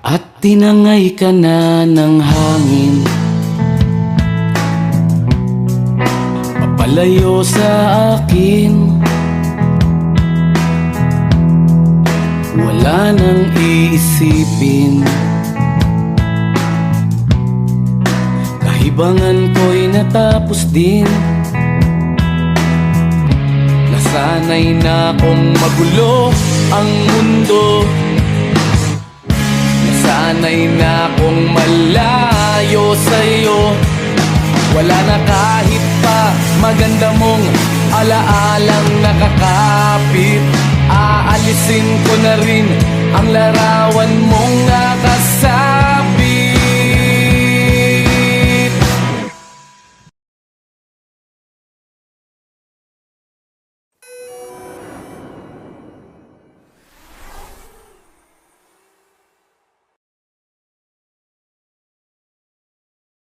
at tinangay ka na ng hangin, papalayo sa akin. Wala nang iisipin, kahibangan ko'y natapos din. Nasanay na kong magulo ang mundo, nasanay na kong malayo sa'yo. Wala na kahit pa maganda mong alaalang nakakapit. Aalisin ko na rin ang larawan mong nakasama.